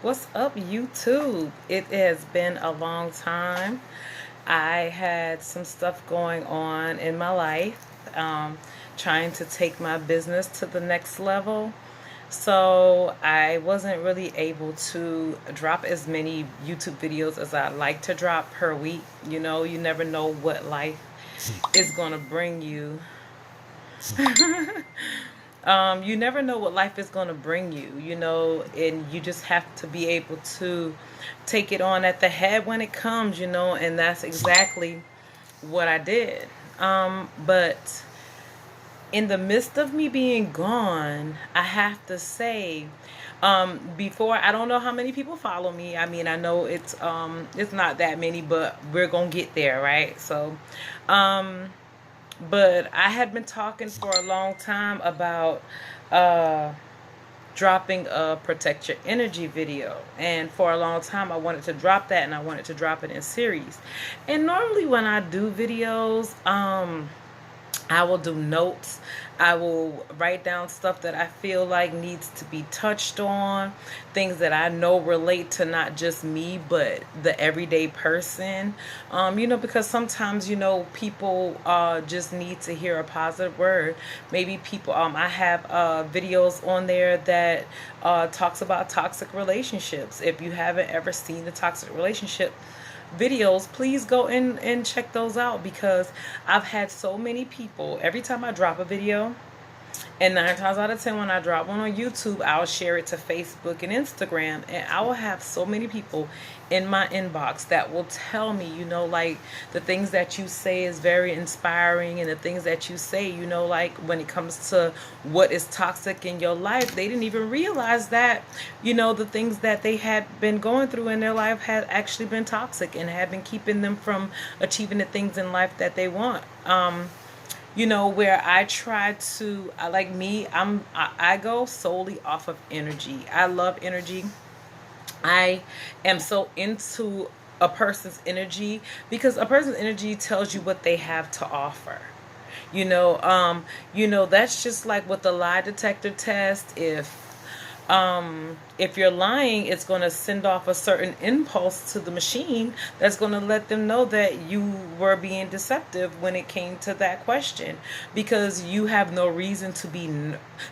What's up, YouTube? It has been a long time. I had some stuff going on in my life, trying to take my business to the next level. So I wasn't really able to drop as many YouTube videos as I'd like to drop per week. You know, you never know what life is going to bring you. You never know what life is going to bring you, and you just have to be able to take it on at the head when it comes, and that's exactly what I did. But in the midst of me being gone, I have to say, before, I don't know how many people follow me. I mean, I know it's not that many, but we're gonna get there, right? So, um, but I had been talking for a long time about uh, dropping a protect your energy video, and for a long time I wanted to drop that, and I wanted to drop it in series. And normally when I do videos, I will do notes. I will write down stuff that I feel like needs to be touched on, things that I know relate to not just me, but the everyday person. Because sometimes, people just need to hear a positive word. Maybe people, I have videos on there that talks about toxic relationships. If you haven't ever seen the toxic relationship videos, please go in and check those out, because I've had so many people, every time I drop a video, and 9 times out of 10 when I drop one on YouTube, I'll share it to Facebook and Instagram, and I will have so many people in my inbox that will tell me, like, the things that you say is very inspiring, and the things that you say, like, when it comes to what is toxic in your life, they didn't even realize that, the things that they had been going through in their life had actually been toxic and had been keeping them from achieving the things in life that they want. Where I try to, like me, I go solely off of energy. I love energy. I am so into a person's energy, because a person's energy tells you what they have to offer. That's just like with the lie detector test. If you're lying, it's going to send off a certain impulse to the machine that's going to let them know that you were being deceptive when it came to that question, because you have no reason to be.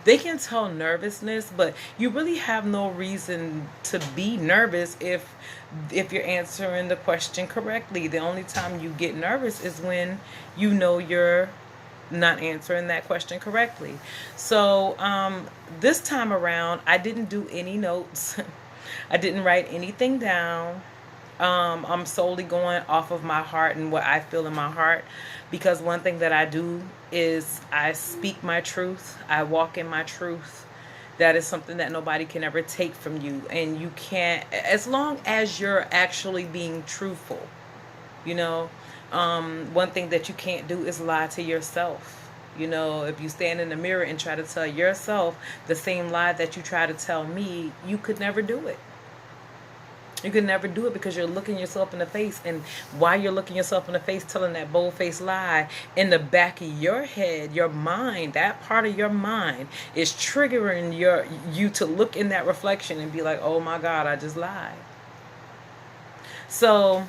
They can tell nervousness, but you really have no reason to be nervous if you're answering the question correctly. The only time you get nervous is when you're not answering that question correctly. So this time around, I didn't do any notes. I didn't write anything down. I'm solely going off of my heart and what I feel in my heart, because one thing that I do is I speak my truth. I walk in my truth. That is something that nobody can ever take from you, and you can't, as long as you're actually being truthful. you know One thing that you can't do is lie to yourself. If you stand in the mirror and try to tell yourself the same lie that you try to tell me, you could never do it. You can never do it, because you're looking yourself in the face, and while you're looking yourself in the face telling that bold-faced lie, in the back of your head, your mind, that part of your mind is triggering you to look in that reflection and be like, oh my God, I just lied. So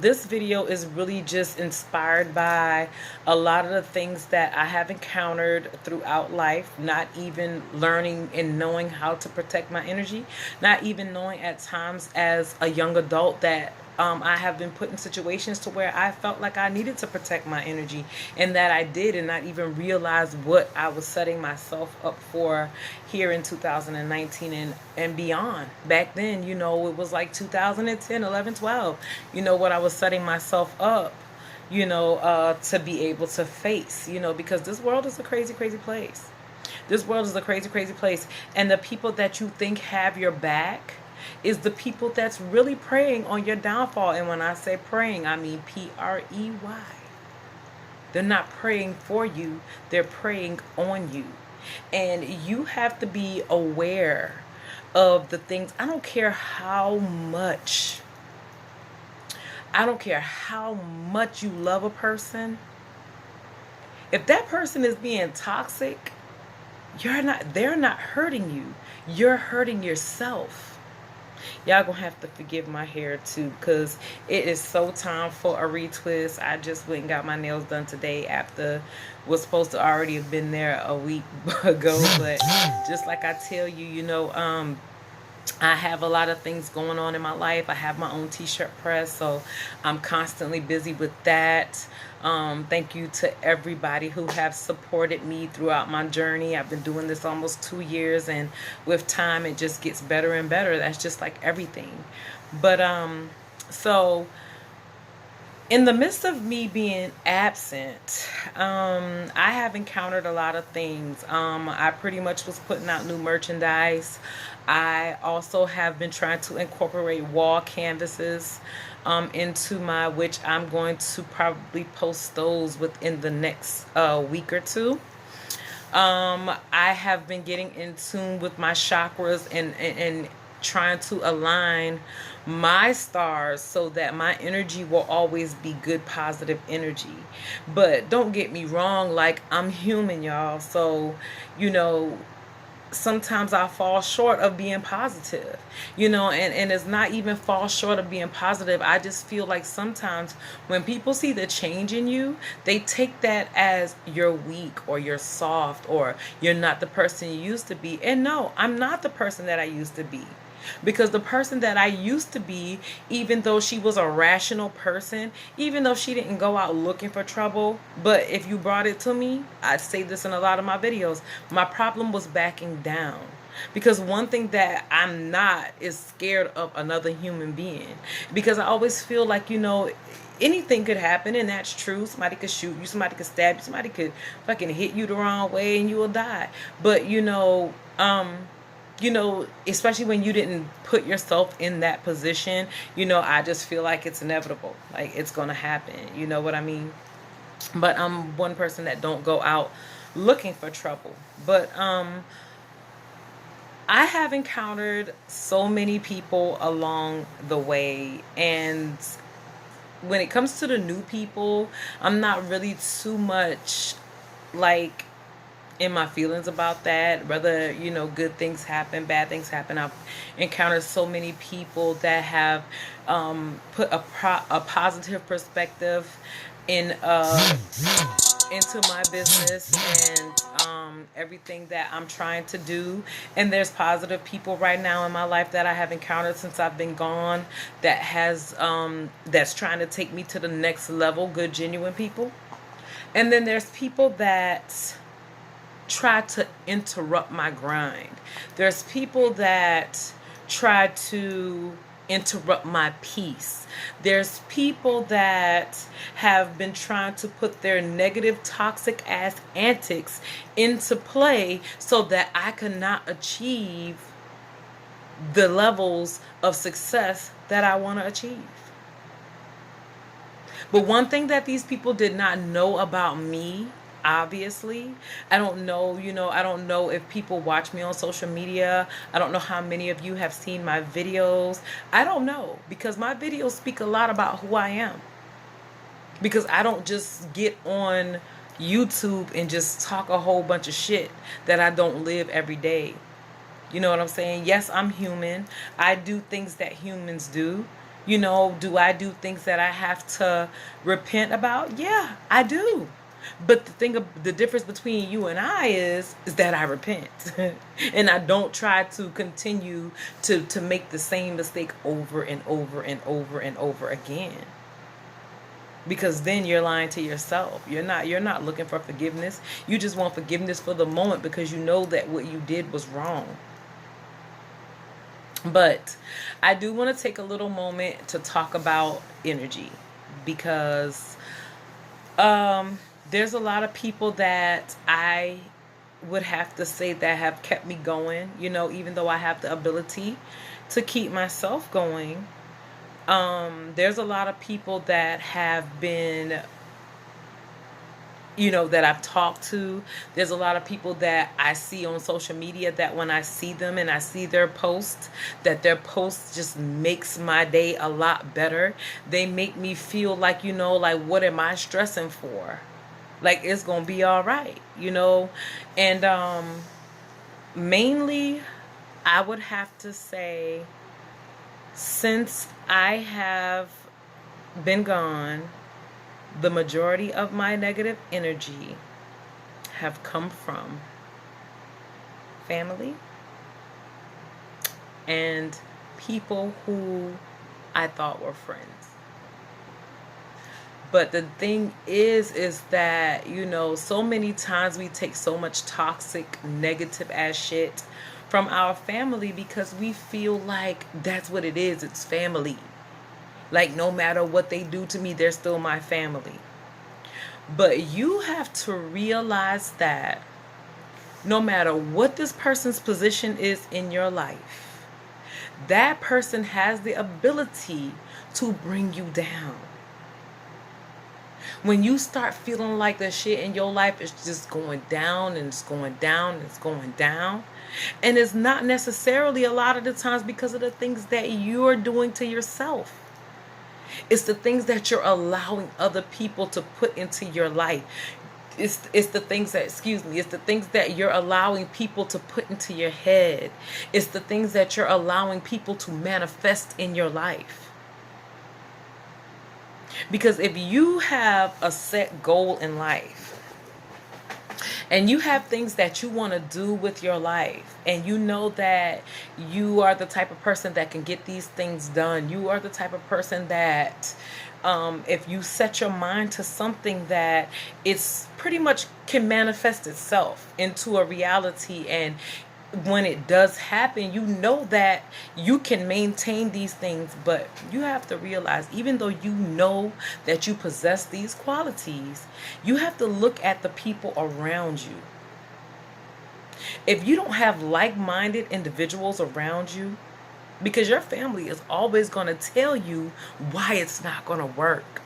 this video is really just inspired by a lot of the things that I have encountered throughout life, not even learning and knowing how to protect my energy, not even knowing at times as a young adult that I have been put in situations to where I felt like I needed to protect my energy, and that I did, and not even realize what I was setting myself up for here in 2019 and beyond. Back then, it was like 2010, 11, 12, what I was setting myself up, to be able to face, because this world is a crazy, crazy place. This world is a crazy, crazy place. And the people that you think have your back is the people that's really preying on your downfall. And when I say praying, I mean Prey. They're not praying for you, they're preying on you. And you have to be aware of the things. I don't care how much you love a person. If that person is being toxic, they're not hurting you. You're hurting yourself. Y'all gonna have to forgive my hair too, because it is so time for a retwist. I just went and got my nails done today after was supposed to already have been there a week ago. But just like I tell you, I have a lot of things going on in my life. I have my own t-shirt press, so I'm constantly busy with that. Thank you to everybody who have supported me throughout my journey. I've been doing this almost 2 years, and with time it just gets better and better. That's just like everything. But so in the midst of me being absent, I have encountered a lot of things. I pretty much was putting out new merchandise. I also have been trying to incorporate wall canvases into my, which I'm going to probably post those within the next week or two. I have been getting in tune with my chakras and trying to align my stars so that my energy will always be good, positive energy. But don't get me wrong, like, I'm human, y'all. So, you know, sometimes I fall short of being positive, and it's not even fall short of being positive. I just feel like sometimes when people see the change in you, they take that as you're weak or you're soft or you're not the person you used to be. And no, I'm not the person that I used to be. Because the person that I used to be, even though she was a rational person, even though she didn't go out looking for trouble, but if you brought it to me, I say this in a lot of my videos, my problem was backing down. Because one thing that I'm not is scared of another human being. Because I always feel like, anything could happen, and that's true. Somebody could shoot you, somebody could stab you, somebody could fucking hit you the wrong way and you will die. But especially when you didn't put yourself in that position, I just feel like it's inevitable. Like, it's going to happen. You know what I mean? But I'm one person that don't go out looking for trouble. But I have encountered so many people along the way. And when it comes to the new people, I'm not really too much like in my feelings about that. Whether good things happen, bad things happen, I've encountered so many people that have put a positive perspective in into my business and everything that I'm trying to do. And there's positive people right now in my life that I have encountered since I've been gone that has that's trying to take me to the next level. Good, genuine people. And then there's people that try to interrupt my grind. There's people that try to interrupt my peace. There's people that have been trying to put their negative, toxic ass antics into play so that I cannot achieve the levels of success that I want to achieve. But one thing that these people did not know about me, obviously, I don't know, I don't know if people watch me on social media. I don't know how many of you have seen my videos. I don't know, because my videos speak a lot about who I am. Because I don't just get on YouTube and just talk a whole bunch of shit that I don't live every day. You know what I'm saying? Yes, I'm human. I do things that humans do. Do I do things that I have to repent about? Yeah, I do. But the difference between you and I is that I repent. And I don't try to continue to make the same mistake over and over and over and over again. Because then you're lying to yourself. You're not looking for forgiveness. You just want forgiveness for the moment because you know that what you did was wrong. But I do want to take a little moment to talk about energy, because there's a lot of people that I would have to say that have kept me going, even though I have the ability to keep myself going. There's a lot of people that have been, that I've talked to. There's a lot of people that I see on social media that when I see them and I see their posts, that their posts just makes my day a lot better. They make me feel like, like, what am I stressing for? Like, it's gonna be all right, and Mainly, I would have to say, since I have been gone, the majority of my negative energy have come from family and people who I thought were friends. But the thing is that, so many times we take so much toxic, negative ass shit from our family because we feel like that's what it is. It's family. Like, no matter what they do to me, they're still my family. But you have to realize that no matter what this person's position is in your life, that person has the ability to bring you down. When you start feeling like the shit in your life is just going down and it's going down and it's going down, and it's not necessarily a lot of the times because of the things that you're doing to yourself. It's the things that you're allowing other people to put into your life. It's the things that, it's the things that you're allowing people to put into your head. It's the things that you're allowing people to manifest in your life. Because if you have a set goal in life, and you have things that you want to do with your life, and you know that you are the type of person that can get these things done, you are the type of person that if you set your mind to something, that it's pretty much can manifest itself into a reality. And when it does happen, you know that you can maintain these things. But you have to realize, even though you know that you possess these qualities, you have to look at the people around you. If you don't have like-minded individuals around you, because your family is always going to tell you why it's not going to work.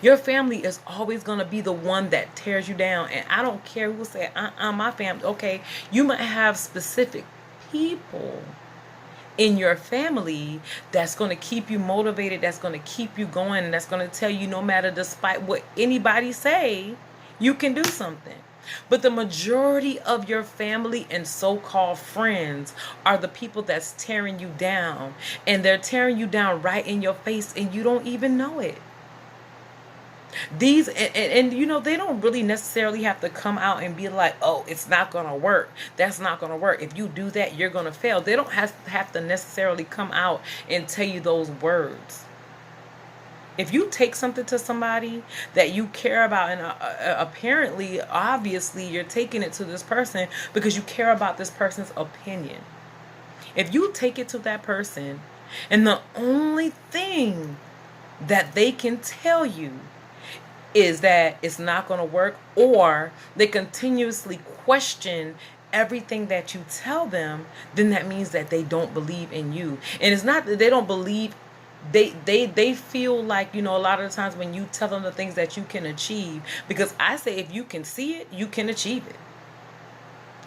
Your family is always going to be the one that tears you down. And I don't care who say, my family. Okay, you might have specific people in your family that's going to keep you motivated, that's going to keep you going, and that's going to tell you no matter, despite what anybody say, you can do something. But the majority of your family and so-called friends are the people that's tearing you down. And they're tearing you down right in your face, and you don't even know it. These and they don't really necessarily have to come out and be like, oh, it's not gonna work, that's not gonna work, if you do that you're gonna fail. They don't have to necessarily come out and tell you those words. If you take something to somebody that you care about, and apparently, obviously, you're taking it to this person because you care about this person's opinion. If you take it to that person, and the only thing that they can tell you is that it's not going to work, or they continuously question everything that you tell them, then that means that they don't believe in you. And it's not that they don't believe. They feel like, a lot of the times when you tell them the things that you can achieve, because I say, if you can see it, you can achieve it.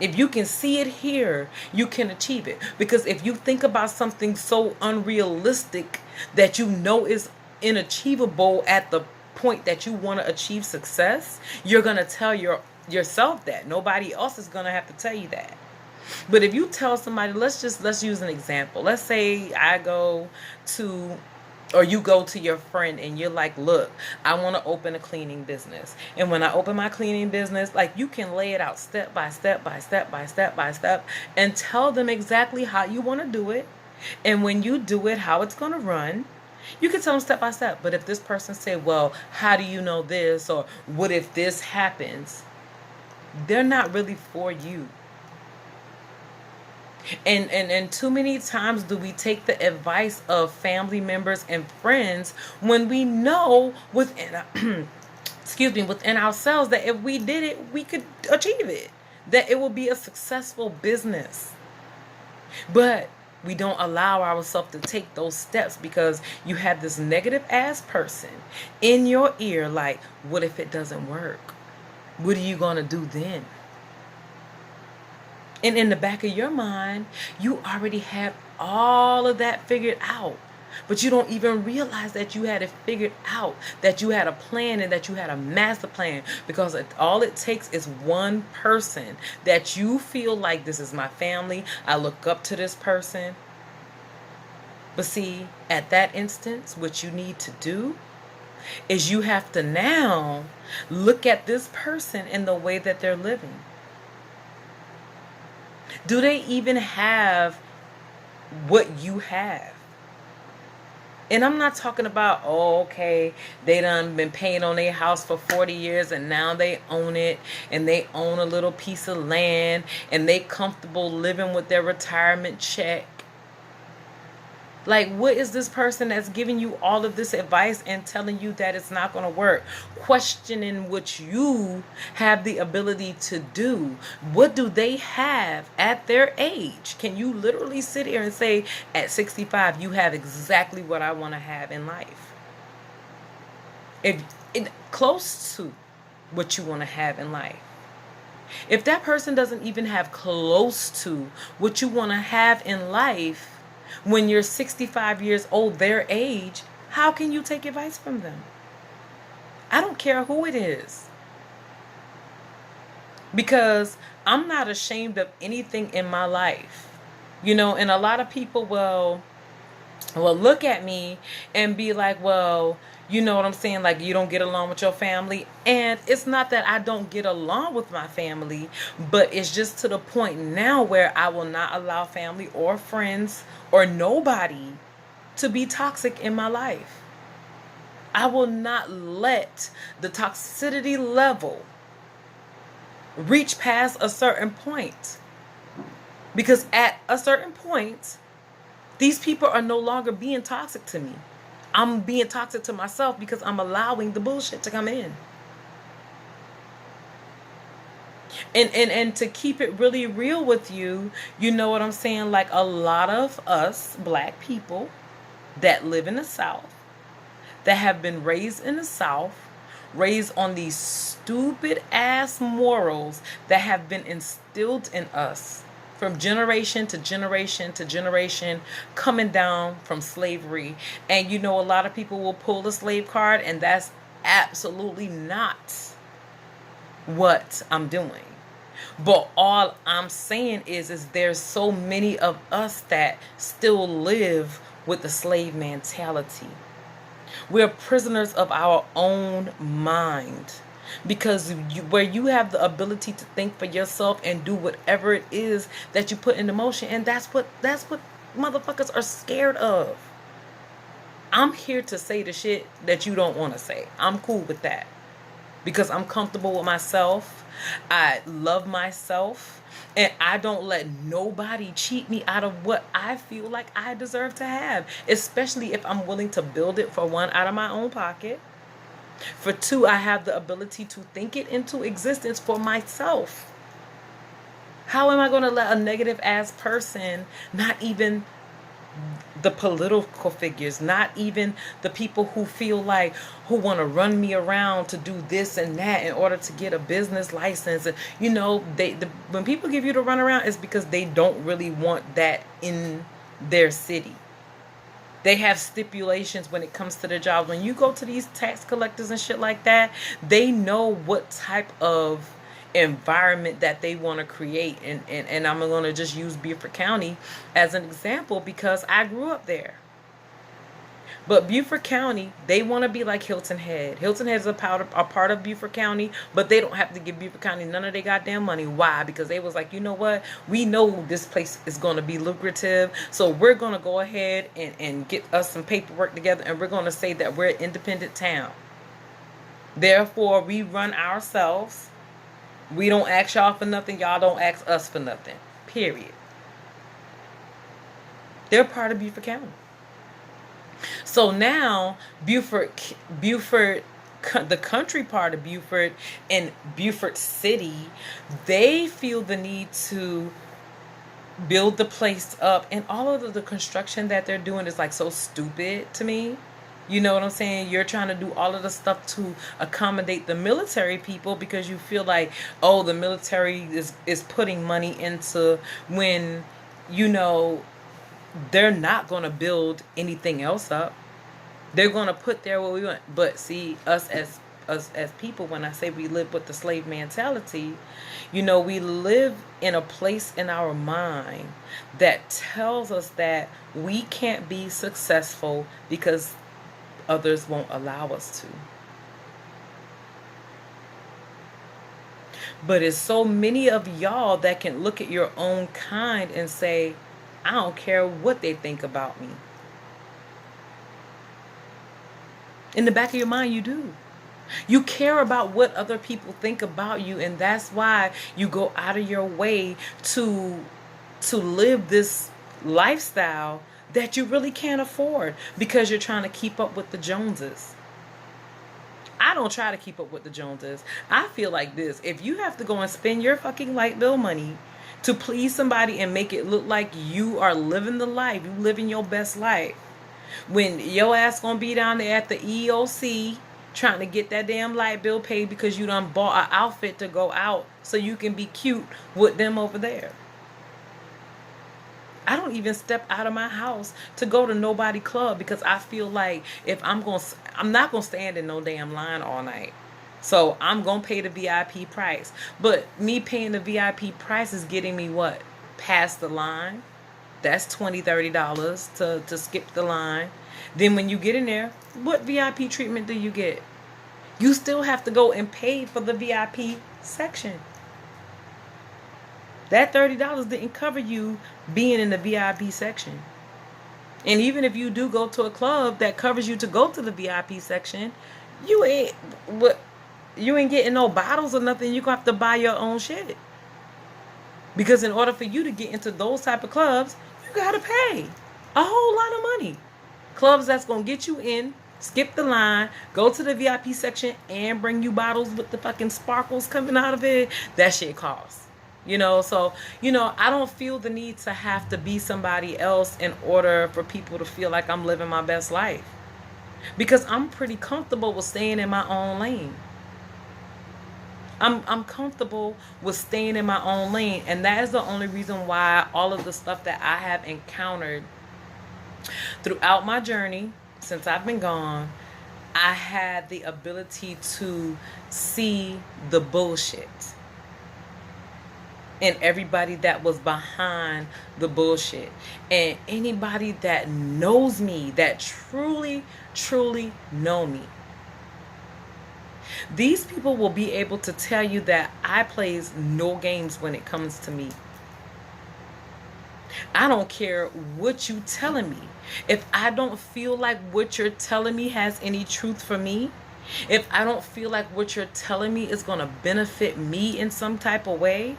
If you can see it here, you can achieve it. Because if you think about something so unrealistic that you know is inachievable at the point that you want to achieve success, you're going to tell yourself that. Nobody else is going to have to tell you that. But if you tell somebody, let's use an example. Let's say you go to your friend and you're like, look, I want to open a cleaning business. And when I open my cleaning business, like, you can lay it out step by step by step by step by step and tell them exactly how you want to do it. And when you do it, how it's going to run. You can tell them step by step. But if this person say, well, how do you know this? Or what if this happens? They're not really for you. And too many times do we take the advice of family members and friends when we know within within ourselves that if we did it, we could achieve it, that it will be a successful business. But we don't allow ourselves to take those steps because you have this negative ass person in your ear like, what if it doesn't work? What are you going to do then? And in the back of your mind, you already have all of that figured out. But you don't even realize that you had it figured out, that you had a plan and that you had a master plan, because all it takes is one person that you feel like, this is my family, I look up to this person. But see, at that instance, what you need to do is you have to now look at this person in the way that they're living. Do they even have what you have? And I'm not talking about, oh, okay, they done been paying on their house for 40 years and now they own it, and they own a little piece of land, and they comfortable living with their retirement check. Like, what is this person that's giving you all of this advice and telling you that it's not going to work? Questioning what you have the ability to do. What do they have at their age? Can you literally sit here and say, at 65, you have exactly what I want to have in life? If close to what you want to have in life. If that person doesn't even have close to what you want to have in life, when you're 65 years old, their age, how can you take advice from them? I don't care who it is. Because I'm not ashamed of anything in my life. And a lot of people will look at me and be like, well, you know what I'm saying? Like, you don't get along with your family. And it's not that I don't get along with my family, but it's just to the point now where I will not allow family or friends or nobody to be toxic in my life. I will not let the toxicity level reach past a certain point. Because at a certain point, these people are no longer being toxic to me. I'm being toxic to myself because I'm allowing the bullshit to come in. And to keep it really real with you, you know what I'm saying? Like, a lot of us black people that live in the South, that have been raised in the South, raised on these stupid ass morals that have been instilled in us from generation to generation to generation, coming down from slavery. And a lot of people will pull the slave card, and that's absolutely not what I'm doing. But all I'm saying is there's so many of us that still live with the slave mentality. We're prisoners of our own mind. Because where you have the ability to think for yourself and do whatever it is that you put into motion, and that's what motherfuckers are scared of. I'm here to say the shit that you don't want to say. I'm cool with that. Because I'm comfortable with myself. I love myself. And I don't let nobody cheat me out of what I feel like I deserve to have. Especially if I'm willing to build it, for one, out of my own pocket. For two, I have the ability to think it into existence for myself. How am I going to let a negative ass person, not even the political figures, not even the people who feel like, who want to run me around to do this and that in order to get a business license? When people give you the runaround, it's because they don't really want that in their city. They have stipulations when it comes to their job. When you go to these tax collectors and shit like that, they know what type of environment that they want to create. And I'm going to just use Beaufort County as an example because I grew up there. But Beaufort County, they want to be like Hilton Head. Hilton Head is a part of Beaufort County, but they don't have to give Beaufort County none of their goddamn money. Why? Because they was like, you know what? We know this place is going to be lucrative, so we're going to go ahead and get us some paperwork together, and we're going to say that we're an independent town. Therefore, we run ourselves. We don't ask y'all for nothing. Y'all don't ask us for nothing. Period. They're part of Beaufort County. So now Beaufort, the country part of Beaufort and Beaufort City, they feel the need to build the place up, and all of the construction that they're doing is like so stupid to me. You know what I'm saying? You're trying to do all of the stuff to accommodate the military people because you feel like, oh, the military is putting money into when, they're not going to build anything else up. They're going to put there what we want. But see, us as people, when I say we live with the slave mentality, we live in a place in our mind that tells us that we can't be successful because others won't allow us to. But it's so many of y'all that can look at your own kind and say, I don't care what they think about me. In the back of your mind, you do. You care about what other people think about you, and that's why you go out of your way to live this lifestyle that you really can't afford because you're trying to keep up with the Joneses. I don't try to keep up with the Joneses. I feel like this. If you have to go and spend your fucking light bill money to please somebody and make it look like you are living the life, you living your best life, when your ass gonna be down there at the EOC trying to get that damn light bill paid because you done bought an outfit to go out so you can be cute with them over there. I don't even step out of my house to go to nobody club because I feel like if I'm not gonna stand in no damn line all night. So I'm gonna pay the VIP price. But me paying the VIP price is getting me what? Past the line. That's $20, $30 to skip the line. Then when you get in there, what VIP treatment do you get? You still have to go and pay for the VIP section. That $30 didn't cover you being in the VIP section. And even if you do go to a club that covers you to go to the VIP section, you ain't getting no bottles or nothing. You're gonna have to buy your own shit. Because in order for you to get into those type of clubs, you gotta pay a whole lot of money. Clubs that's gonna get you in, skip the line, go to the VIP section, and bring you bottles with the fucking sparkles coming out of it. That shit costs. So I don't feel the need to have to be somebody else in order for people to feel like I'm living my best life. Because I'm pretty comfortable with staying in my own lane. I'm comfortable with staying in my own lane. And that is the only reason why all of the stuff that I have encountered throughout my journey, since I've been gone, I had the ability to see the bullshit. And everybody that was behind the bullshit. And anybody that knows me, that truly, truly know me. These people will be able to tell you that I plays no games when it comes to me. I don't care what you telling me. If I don't feel like what you're telling me has any truth for me, if I don't feel like what you're telling me is going to benefit me in some type of way,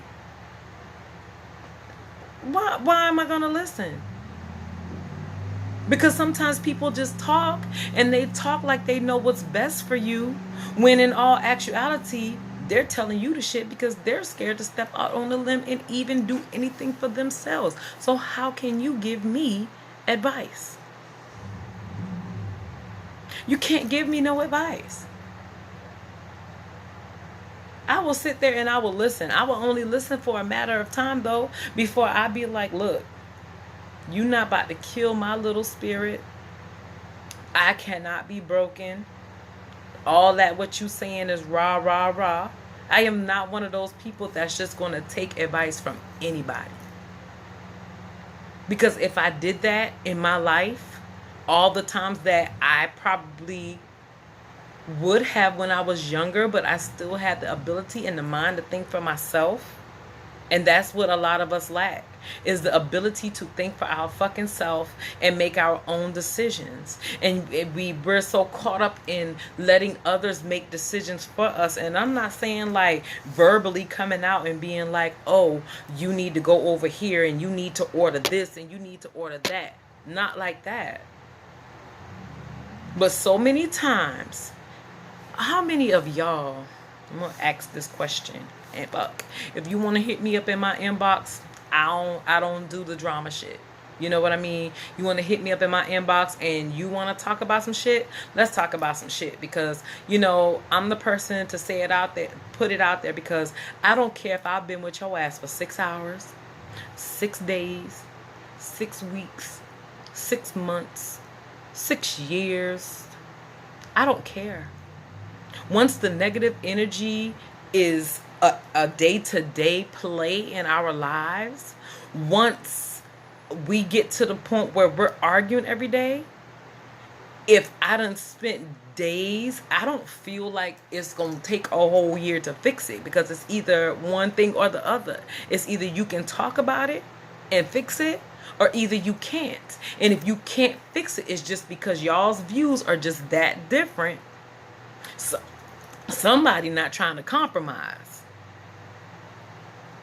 why am I going to listen? Because sometimes people just talk and they talk like they know what's best for you, when in all actuality, they're telling you the shit because they're scared to step out on the limb and even do anything for themselves. So how can you give me advice? You can't give me no advice. I will sit there and I will listen. I will only listen for a matter of time, though, before I be like, look, you not about to kill my little spirit. I cannot be broken. All that what you saying is rah, rah, rah. I am not one of those people that's just going to take advice from anybody. Because if I did that in my life, all the times that I probably would have when I was younger, but I still had the ability and the mind to think for myself. And that's what a lot of us lack, is the ability to think for our fucking self and make our own decisions. And we're so caught up in letting others make decisions for us. And I'm not saying like verbally coming out and being like, oh, you need to go over here and you need to order this and you need to order that. Not like that. But so many times, how many of y'all, I'm going to ask this question. And fuck, if you want to hit me up in my inbox, I don't do the drama shit. You know what I mean? You want to hit me up in my inbox and you want to talk about some shit? Let's talk about some shit, because, I'm the person to say it out there, put it out there, because I don't care if I've been with your ass for 6 hours, 6 days, 6 weeks, 6 months, 6 years. I don't care. Once the negative energy is a day-to-day play in our lives, once we get to the point where we're arguing every day, if I done spent days, I don't feel like it's going to take a whole year to fix it, because it's either one thing or the other. It's either you can talk about it and fix it, or either you can't. And if you can't fix it, it's just because y'all's views are just that different. So somebody not trying to compromise.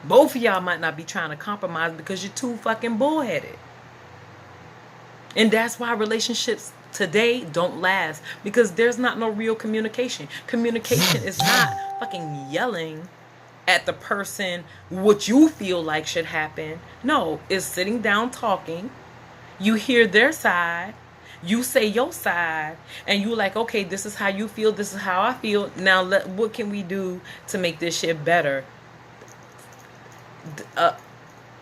Both of y'all might not be trying to compromise because you're too fucking bullheaded. And that's why relationships today don't last, because there's not no real communication. Communication is not fucking yelling at the person what you feel like should happen. No, it's sitting down talking. You hear their side, you say your side, and you like, okay, this is how you feel, this is how I feel. Now, what can we do to make this shit better?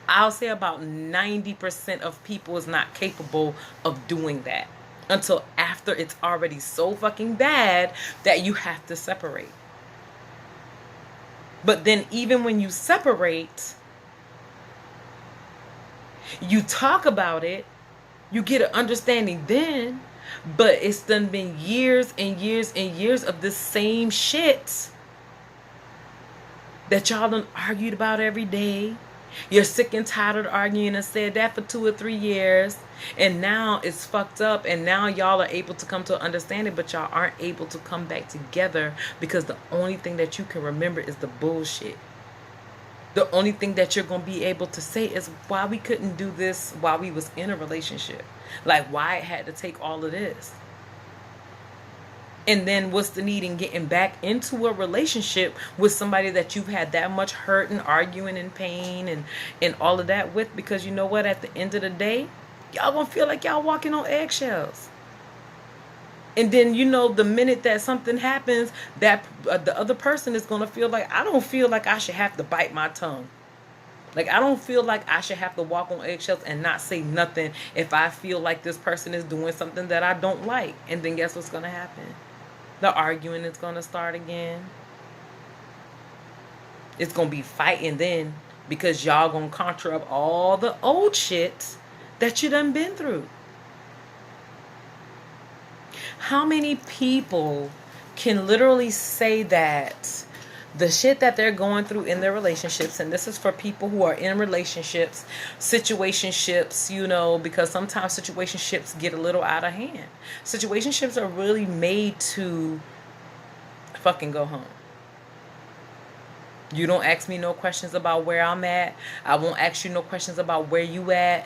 I'll say about 90% of people is not capable of doing that until after it's already so fucking bad that you have to separate. But then even when you separate, you talk about it, you get an understanding then, but it's done been years and years and years of this same shit that y'all done argued about every day. You're sick and tired of arguing and said that for 2 or 3 years, and now it's fucked up, and now y'all are able to come to an understanding, but y'all aren't able to come back together because the only thing that you can remember is the bullshit. The only thing that you're going to be able to say is why we couldn't do this while we was in a relationship. Like, why it had to take all of this. And then what's the need in getting back into a relationship with somebody that you've had that much hurt and arguing and pain and all of that with? Because you know what? At the end of the day, y'all going to feel like y'all walking on eggshells. And then, you know, the minute that something happens, that the other person is going to feel like, I don't feel like I should have to bite my tongue. Like, I don't feel like I should have to walk on eggshells and not say nothing if I feel like this person is doing something that I don't like. And then guess what's going to happen? The arguing is going to start again. It's going to be fighting then, because y'all going to conjure up all the old shit that you done been through. How many people can literally say that the shit that they're going through in their relationships, and this is for people who are in relationships, situationships, you know, because sometimes situationships get a little out of hand. Situationships are really made to fucking go home. You don't ask me no questions about where I'm at. I won't ask you no questions about where you at.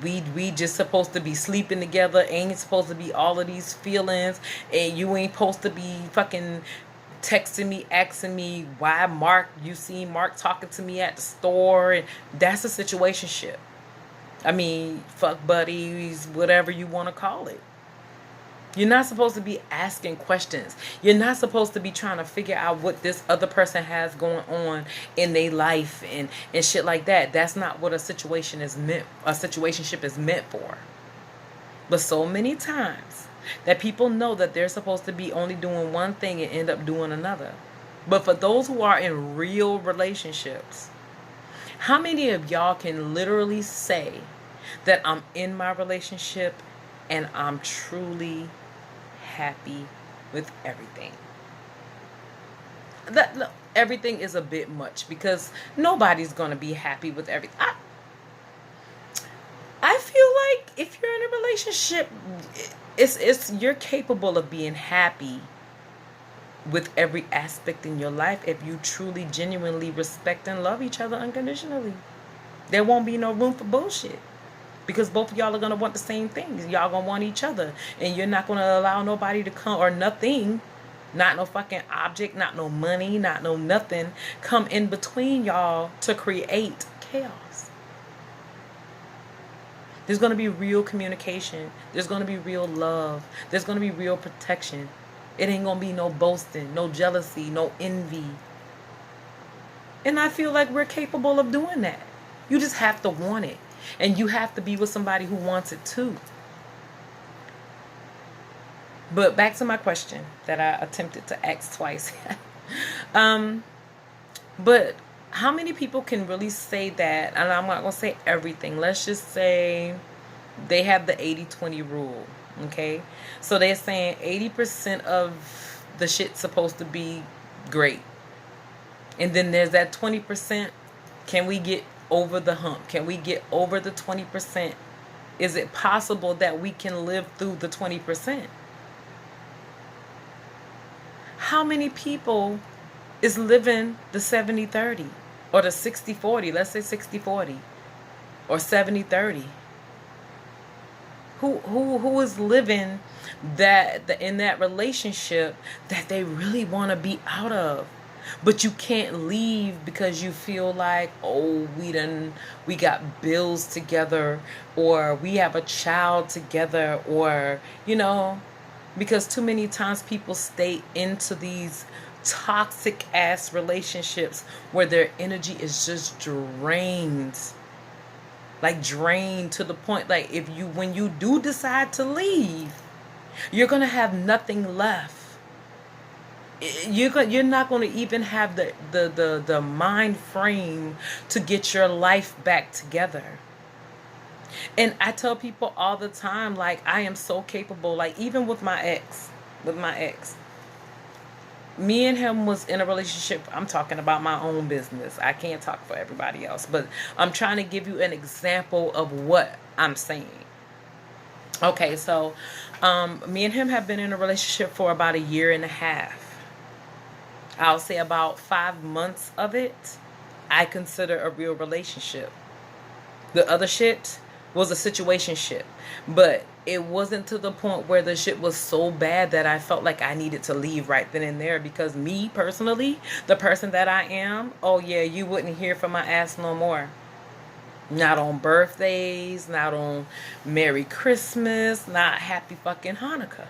We just supposed to be sleeping together. Ain't supposed to be all of these feelings, and you ain't supposed to be fucking texting me, asking me why you see Mark talking to me at the store. And that's a situationship. I mean, fuck buddies, whatever you want to call it. You're not supposed to be asking questions. You're not supposed to be trying to figure out what this other person has going on in their life and shit like that. That's not what a situationship is meant for. But so many times that people know that they're supposed to be only doing one thing and end up doing another. But for those who are in real relationships, how many of y'all can literally say that I'm in my relationship and I'm truly happy with everything? Everything is a bit much, because nobody's going to be happy with everything. I feel like if you're in a relationship, you're capable of being happy with every aspect in your life if you truly, genuinely respect and love each other unconditionally. There won't be no room for bullshit, because both of y'all are going to want the same things. Y'all going to want each other, and you're not going to allow nobody to come, or nothing, not no fucking object, not no money, not no nothing, come in between y'all to create chaos. There's going to be real communication. There's going to be real love. There's going to be real protection. It ain't going to be no boasting, no jealousy, no envy. And I feel like we're capable of doing that. You just have to want it. And you have to be with somebody who wants it too. But back to my question that I attempted to ask twice. um, but how many people can really say that? And I'm not going to say everything. Let's just say they have the 80-20 rule. Okay? So they're saying 80% of the shit's supposed to be great. And then there's that 20%. Can we get over the hump? Can we get over the 20%? Is it possible that we can live through the 20%? How many people is living the 70-30 or the 60-40? Let's say 60-40 or 70-30. Who is living in that relationship that they really want to be out of? But you can't leave because you feel like, oh, we got bills together, or we have a child together, or, because too many times people stay into these toxic ass relationships where their energy is just drained. Like drained to the point, like when you do decide to leave, you're going to have nothing left. You're not going to even have the mind frame to get your life back together. And I tell people all the time, like, I am so capable. Like, even with my ex, me and him was in a relationship. I'm talking about my own business. I can't talk for everybody else, but I'm trying to give you an example of what I'm saying. Okay, so me and him have been in a relationship for about 1.5 years. I'll say about 5 months of it I consider a real relationship. The other shit was a situationship, but it wasn't to the point where the shit was so bad that I felt like I needed to leave right then and there, because me personally, the person that I am, oh yeah, you wouldn't hear from my ass no more. Not on birthdays, not on Merry Christmas, not Happy fucking Hanukkah.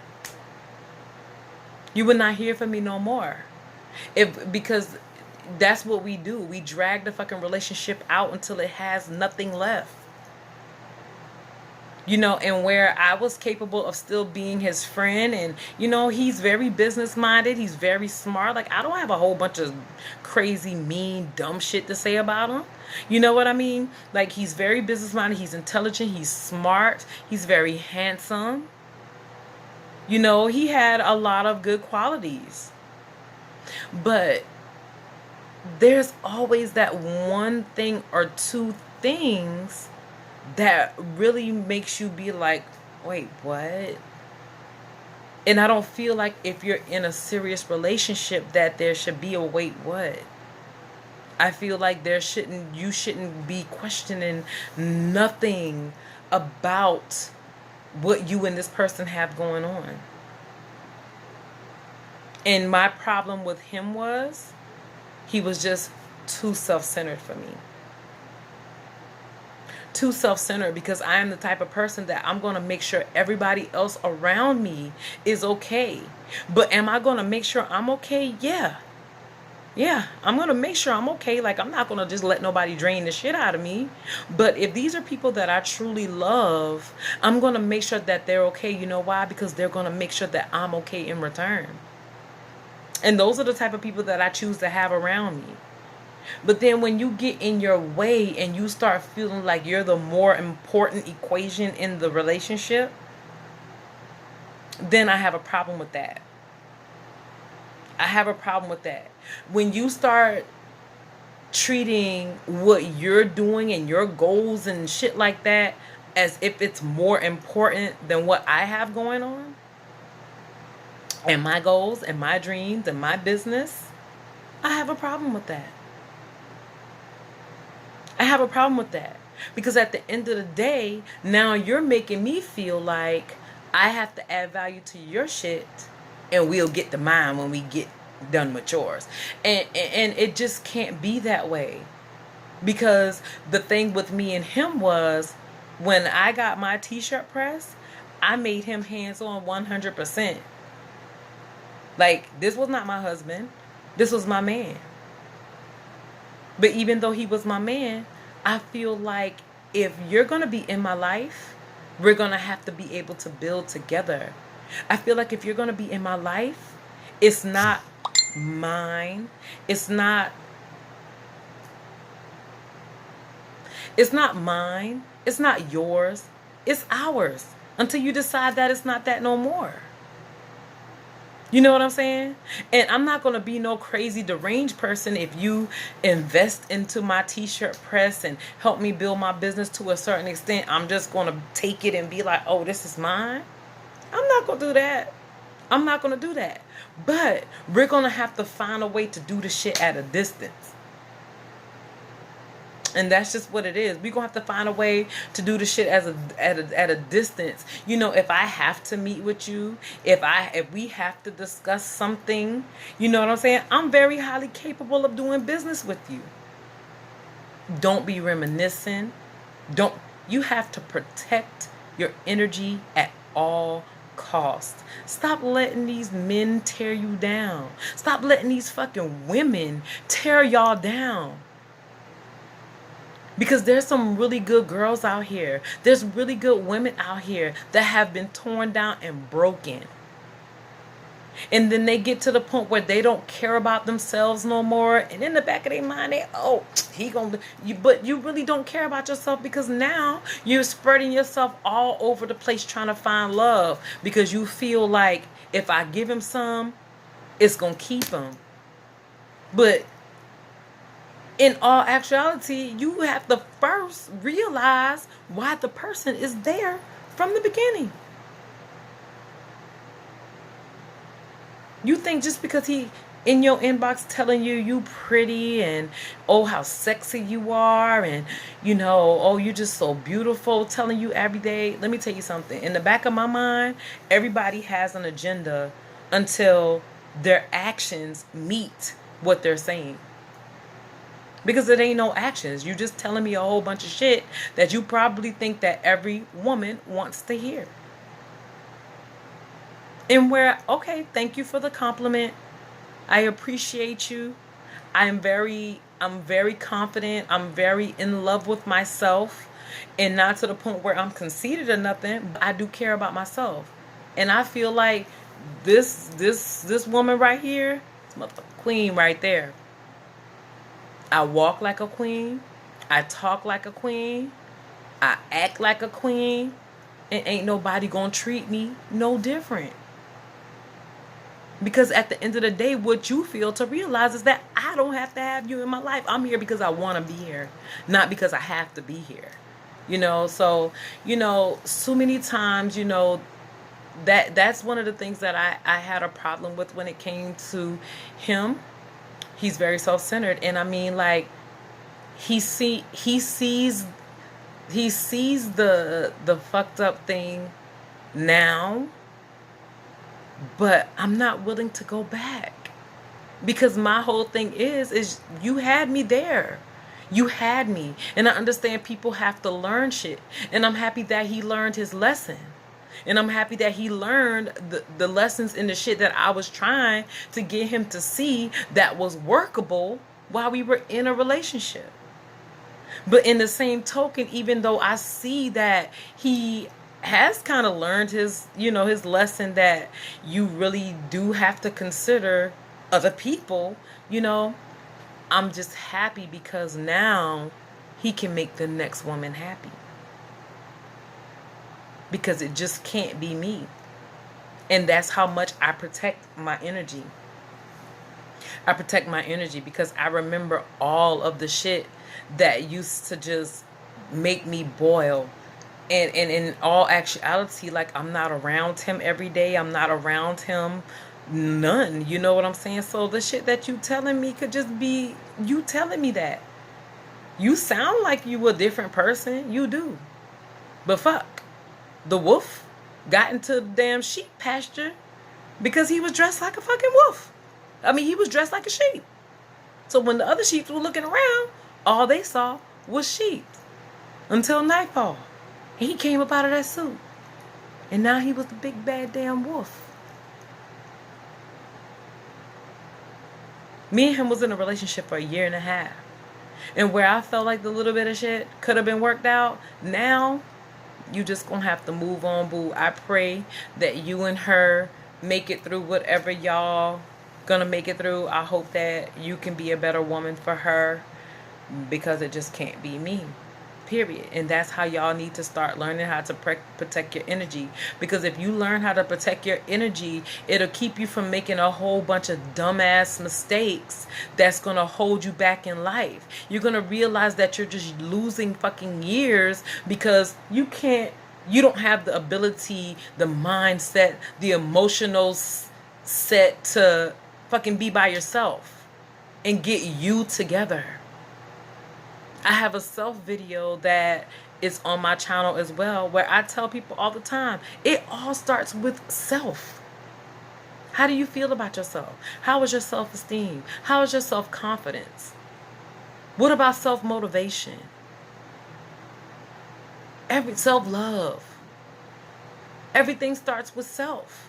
You would not hear from me no more. Because that's what we do. We drag the fucking relationship out until it has nothing left. And where I was capable of still being his friend, and he's very business minded, he's very smart. Like, I don't have a whole bunch of crazy, mean, dumb shit to say about him. You know what I mean? Like, he's very business minded, he's intelligent, he's smart, he's very handsome. He had a lot of good qualities. But there's always that one thing or two things that really makes you be like, wait, what? And I don't feel like if you're in a serious relationship that there should be a wait, what? I feel like you shouldn't be questioning nothing about what you and this person have going on. And my problem with him was he was just too self-centered for me. Too self-centered, because I am the type of person that I'm going to make sure everybody else around me is okay. But am I going to make sure I'm okay? Yeah. I'm going to make sure I'm okay. Like, I'm not going to just let nobody drain the shit out of me. But if these are people that I truly love, I'm going to make sure that they're okay. You know why? Because they're going to make sure that I'm okay in return. And those are the type of people that I choose to have around me. But then when you get in your way and you start feeling like you're the more important equation in the relationship, then I have a problem with that. When you start treating what you're doing and your goals and shit like that as if it's more important than what I have going on, and my goals and my dreams and my business, I have a problem with that. Because at the end of the day, now you're making me feel like I have to add value to your shit, and we'll get to mine when we get done with yours. And it just can't be that way. Because the thing with me and him was, when I got my t-shirt press, I made him hands-on 100%. Like, this was not my husband. This was my man. But even though he was my man, I feel like if you're going to be in my life, we're going to have to be able to build together. I feel like if you're going to be in my life, it's not mine. It's not mine. It's not yours. It's ours until you decide that it's not that no more. You know what I'm saying? And I'm not going to be no crazy deranged person if you invest into my t-shirt press and help me build my business to a certain extent. I'm just going to take it and be like, oh, this is mine. I'm not going to do that. I'm not going to do that. But we're going to have to find a way to do the shit at a distance. And that's just what it is. We're going to have to find a way to do the shit at a distance. You know, if I have to meet with you, if we have to discuss something, you know what I'm saying? I'm very highly capable of doing business with you. Don't be reminiscing. You have to protect your energy at all costs. Stop letting these men tear you down. Stop letting these fucking women tear y'all down. Because there's some really good girls out here. There's really good women out here that have been torn down and broken. And then they get to the point where they don't care about themselves no more. And in the back of their mind, but you really don't care about yourself, because now you're spreading yourself all over the place trying to find love, because you feel like if I give him some, it's going to keep him. But in all actuality, you have to first realize why the person is there from the beginning. You think just because he in your inbox telling you pretty and oh how sexy you are and oh you're just so beautiful, telling you every day. Let me tell you something. In the back of my mind, everybody has an agenda until their actions meet what they're saying. Because it ain't no actions. You just telling me a whole bunch of shit that you probably think that every woman wants to hear. And okay, thank you for the compliment. I appreciate you. I'm very confident. I'm very in love with myself. And not to the point where I'm conceited or nothing, but I do care about myself. And I feel like this woman right here, this motherfucking queen right there. I walk like a queen. I talk like a queen. I act like a queen. And ain't nobody gonna treat me no different. Because at the end of the day, what you feel to realize is that I don't have to have you in my life. I'm here because I want to be here, not because I have to be here. So so many times, that's one of the things that I had a problem with when it came to him. He's very self-centered, and I mean, like, he sees the fucked up thing now, but I'm not willing to go back, because my whole thing is you had me there. You had me, and I understand people have to learn shit, and I'm happy that he learned his lesson. And I'm happy that he learned the lessons in the shit that I was trying to get him to see that was workable while we were in a relationship. But in the same token, even though I see that he has kind of learned his lesson, that you really do have to consider other people, I'm just happy because now he can make the next woman happy. Because it just can't be me. And that's how much I protect my energy. I protect my energy because I remember all of the shit that used to just make me boil. And in all actuality, like, I'm not around him every day. I'm not around him none. You know what I'm saying? So the shit that you telling me could just be you telling me that. You sound like you a different person. You do. But fuck. The wolf got into the damn sheep pasture because he was dressed like a fucking wolf. I mean, he was dressed like a sheep. So when the other sheep were looking around, all they saw was sheep until nightfall. He came up out of that suit. And now he was the big bad damn wolf. Me and him was in a relationship for 1.5 years. And where I felt like the little bit of shit could have been worked out, now you just gonna have to move on, boo. I pray that you and her make it through whatever y'all gonna make it through. I hope that you can be a better woman for her, because it just can't be me, period. And that's how y'all need to start learning how to protect your energy, because if you learn how to protect your energy, it'll keep you from making a whole bunch of dumbass mistakes that's gonna hold you back in life. You're gonna realize that you're just losing fucking years because you don't have the ability, the mindset, the emotional set to fucking be by yourself and get you together. I have a self video that is on my channel as well, where I tell people all the time, it all starts with self. How do you feel about yourself? How is your self-esteem? How is your self-confidence? What about self-motivation? Self-love. Everything starts with self.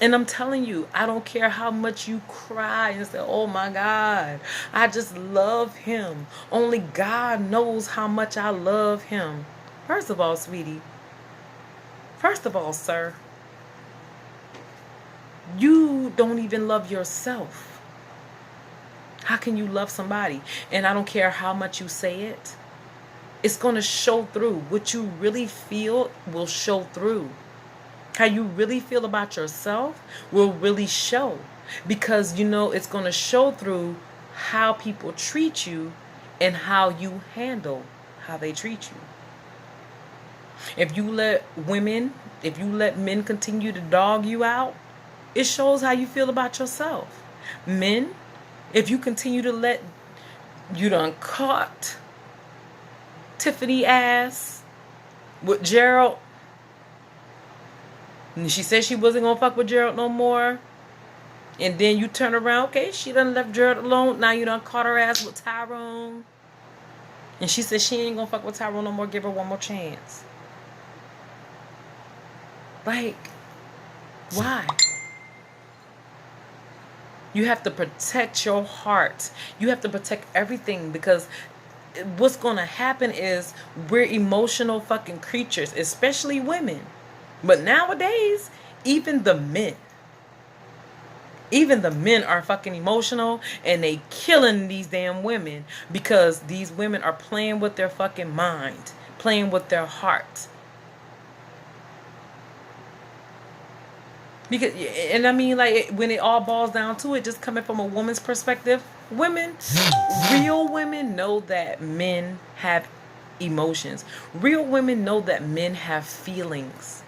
And I'm telling you, I don't care how much you cry and say, oh my God, I just love him. Only God knows how much I love him. First of all, sweetie. First of all, sir. You don't even love yourself. How can you love somebody? And I don't care how much you say it. It's going to show through. What you really feel will show through. How you really feel about yourself will really show, because it's going to show through how people treat you and how you handle how they treat you. If you let men continue to dog you out, it shows how you feel about yourself. Men, if you continue to let, you done caught Tiffany ass with Gerald. And she said she wasn't going to fuck with Gerald no more. And then you turn around, okay, she done left Gerald alone. Now you done caught her ass with Tyrone. And she said she ain't going to fuck with Tyrone no more. Give her one more chance. Like, why? You have to protect your heart. You have to protect everything, because what's going to happen is we're emotional fucking creatures, especially women. But nowadays, even the men are fucking emotional, and they killing these damn women because these women are playing with their fucking mind, playing with their heart. Because, and I mean, like, when it all boils down to it, just coming from a woman's perspective, real women know that men have emotions. Real women know that men have feelings.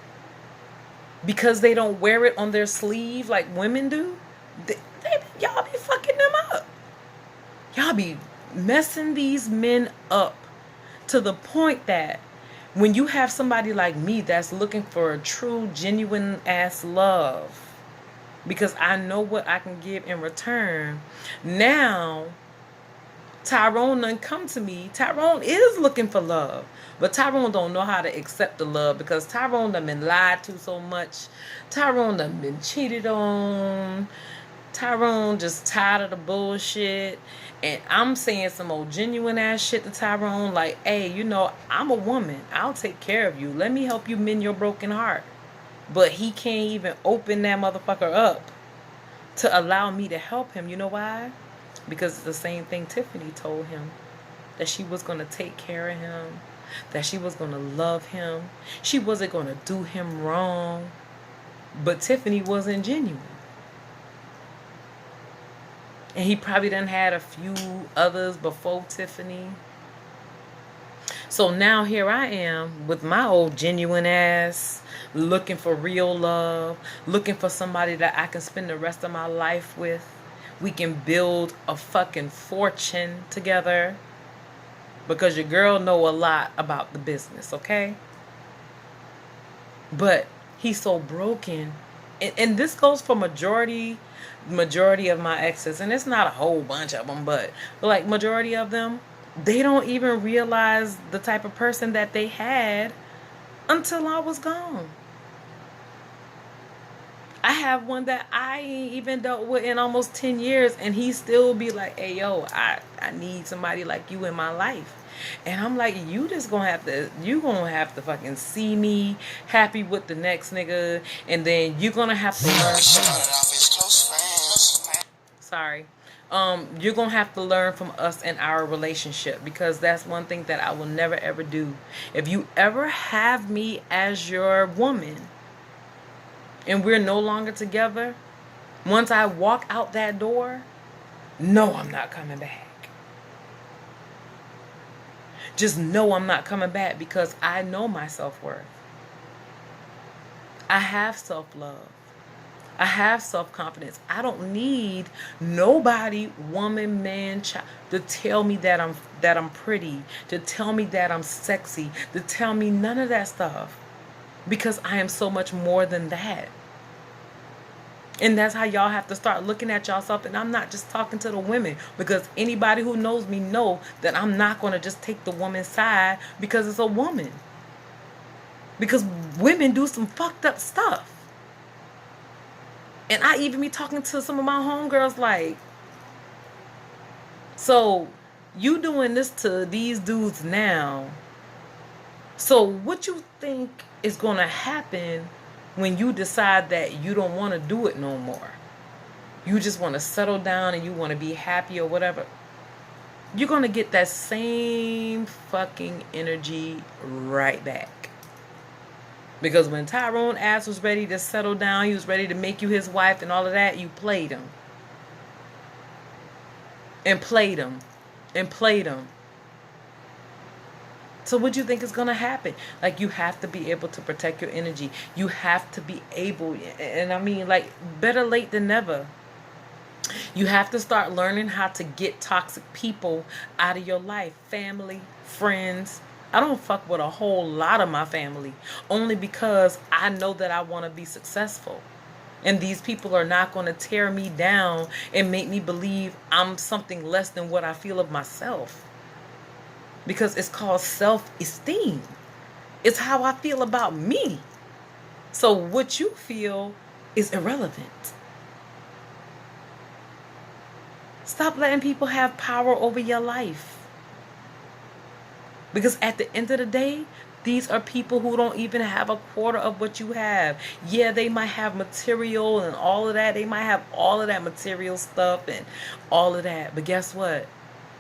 Because they don't wear it on their sleeve like women do, y'all be fucking them up. Y'all be messing these men up to the point that when you have somebody like me that's looking for a true, genuine ass love, because I know what I can give in return, now Tyrone done come to me. Tyrone is looking for love. But Tyrone don't know how to accept the love, because Tyrone done been lied to so much. Tyrone done been cheated on. Tyrone just tired of the bullshit. And I'm saying some old genuine ass shit to Tyrone, like, hey, I'm a woman. I'll take care of you. Let me help you mend your broken heart. But he can't even open that motherfucker up to allow me to help him. You know why? Because it's the same thing Tiffany told him. That she was going to take care of him. That she was going to love him. She wasn't going to do him wrong. But Tiffany wasn't genuine. And he probably done had a few others before Tiffany. So now here I am with my old genuine ass, looking for real love, looking for somebody that I can spend the rest of my life with. We can build a fucking fortune together. Because your girl know a lot about the business, okay? But he's so broken. And this goes for majority of my exes. And it's not a whole bunch of them, but like majority of them, they don't even realize the type of person that they had until I was gone. I have one that I ain't even dealt with in almost 10 years, and he still be like, hey, yo, I need somebody like you in my life. And I'm like, you gonna have to fucking see me happy with the next nigga, and then you're gonna have to learn. Sorry. You're gonna have to learn from us in our relationship, because that's one thing that I will never ever do. If you ever have me as your woman and we're no longer together, once I walk out that door, no, I'm not coming back. Just know I'm not coming back, because I know my self-worth. I have self-love. I have self-confidence. I don't need nobody, woman, man, child, to tell me that I'm pretty, to tell me that I'm sexy, to tell me none of that stuff, because I am so much more than that. And that's how y'all have to start looking at yourself. And I'm not just talking to the women, because anybody who knows me know that I'm not going to just take the woman's side because it's a woman. Because women do some fucked up stuff. And I even be talking to some of my homegirls like, so you doing this to these dudes now. So what you think is going to happen when you decide that you don't want to do it no more? You just want to settle down and you want to be happy or whatever. You're going to get that same fucking energy right back. Because when Tyrone ass was ready to settle down, he was ready to make you his wife and all of that, you played him. And played him. And played him. So what do you think is going to happen? Like, you have to be able to protect your energy. You have to be able, and I mean, like, better late than never. You have to start learning how to get toxic people out of your life. Family, friends. I don't fuck with a whole lot of my family, only because I know that I want to be successful. And these people are not going to tear me down and make me believe I'm something less than what I feel of myself. Because it's called self-esteem. It's how I feel about me. So what you feel is irrelevant. Stop letting people have power over your life. Because at the end of the day, these are people who don't even have a quarter of what you have. Yeah, they might have material and all of that. They might have all of that material stuff and all of that. But guess what?